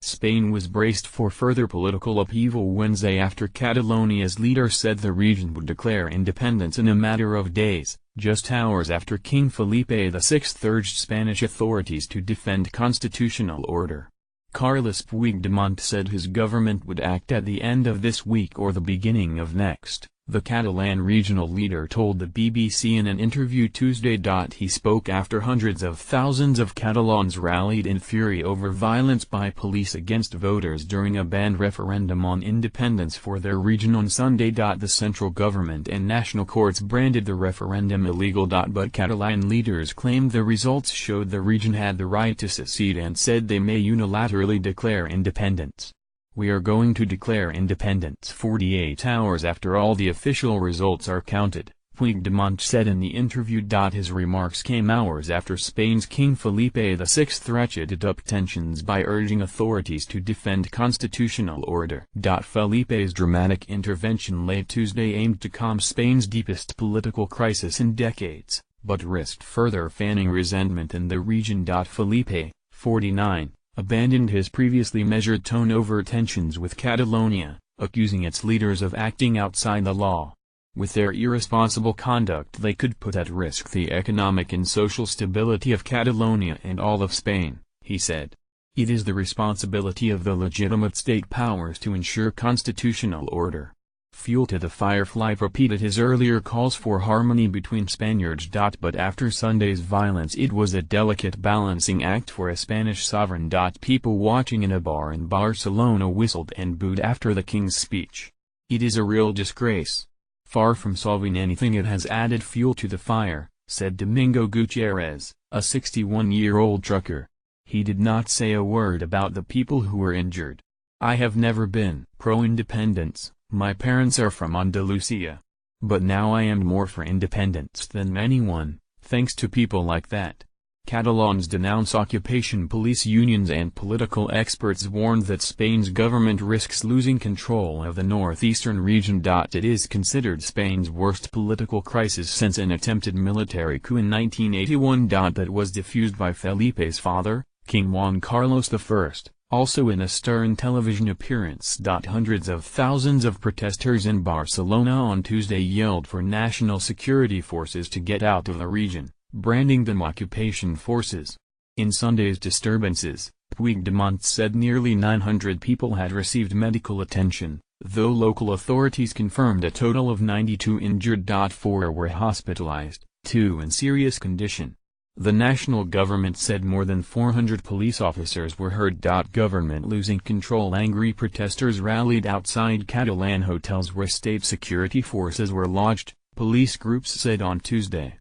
Spain was braced for further political upheaval Wednesday after Catalonia's leader said the region would declare independence in a matter of days, just hours after King Felipe VI urged Spanish authorities to defend constitutional order. Carles Puigdemont said his government would act at the end of this week or the beginning of next, the Catalan regional leader told the BBC in an interview Tuesday. He spoke after hundreds of thousands of Catalans rallied in fury over violence by police against voters during a banned referendum on independence for their region on Sunday. The central government and national courts branded the referendum illegal. But Catalan leaders claimed the results showed the region had the right to secede and said they may unilaterally declare independence. "We are going to declare independence 48 hours after all the official results are counted," Puigdemont said in the interview. His remarks came hours after Spain's King Felipe VI ratcheted up tensions by urging authorities to defend constitutional order. Felipe's dramatic intervention late Tuesday aimed to calm Spain's deepest political crisis in decades, but risked further fanning resentment in the region. Felipe, 49, abandoned his previously measured tone over tensions with Catalonia, accusing its leaders of acting outside the law. With their irresponsible conduct they could put at risk the economic and social stability of Catalonia and all of Spain, he said. It is the responsibility of the legitimate state powers to ensure constitutional order. Fuel to the fire. Felipe repeated his earlier calls for harmony between Spaniards. But after Sunday's violence it was a delicate balancing act for a Spanish sovereign. People watching in a bar in Barcelona whistled and booed after the king's speech. "It is a real disgrace. Far from solving anything, it has added fuel to the fire," said Domingo Gutierrez, a 61-year-old trucker. He did not say a word about the people who were injured. "I have never been pro-independence. My parents are from Andalusia. But now I am more for independence than anyone, thanks to people like that." Catalans denounce occupation. Police unions and political experts warned that Spain's government risks losing control of the northeastern region. It is considered Spain's worst political crisis since an attempted military coup in 1981. That was defused by Felipe's father, King Juan Carlos I. Also in a stern television appearance. Hundreds of thousands of protesters in Barcelona on Tuesday yelled for national security forces to get out of the region, branding them occupation forces. In Sunday's disturbances, Puigdemont said nearly 900 people had received medical attention, though local authorities confirmed a total of 92 injured. 4 were hospitalized, 2 in serious condition. The national government said more than 400 police officers were hurt. Government losing control. Angry protesters rallied outside Catalan hotels where state security forces were lodged, police groups said on Tuesday.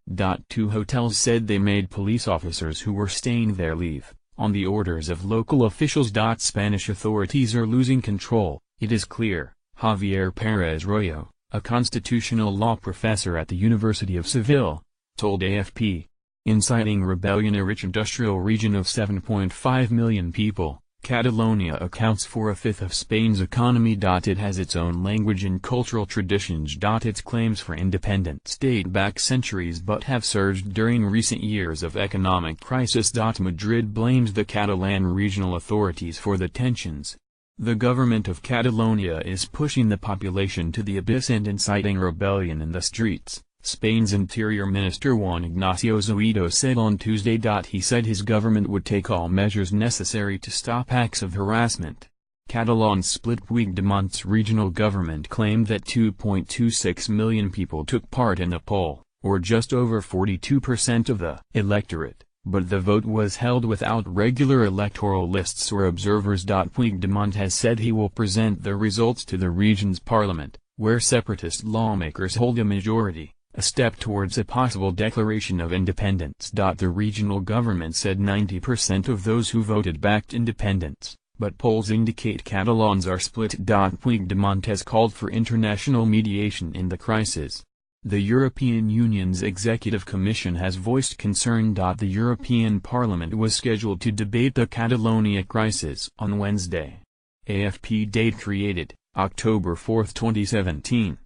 2 hotels said they made police officers who were staying there leave, on the orders of local officials. Spanish authorities are losing control, it is clear, Javier Pérez Royo, a constitutional law professor at the University of Seville, told AFP. Inciting rebellion. A rich industrial region of 7.5 million people, Catalonia accounts for a fifth of Spain's economy. It has its own language and cultural traditions. Its claims for independence date back centuries but have surged during recent years of economic crisis. Madrid blames the Catalan regional authorities for the tensions. The government of Catalonia is pushing the population to the abyss and inciting rebellion in the streets, Spain's Interior Minister Juan Ignacio Zoido said on Tuesday. He said his government would take all measures necessary to stop acts of harassment. Catalans split. Puigdemont's regional government claimed that 2.26 million people took part in a poll, or just over 42% of the electorate, but the vote was held without regular electoral lists or observers. Puigdemont has said he will present the results to the region's parliament, where separatist lawmakers hold a majority, a step towards a possible declaration of independence. The regional government said 90% of those who voted backed independence, but polls indicate Catalans are split. Puigdemont has called for international mediation in the crisis. The European Union's Executive Commission has voiced concern. The European Parliament was scheduled to debate the Catalonia crisis on Wednesday. AFP date created, October 4, 2017.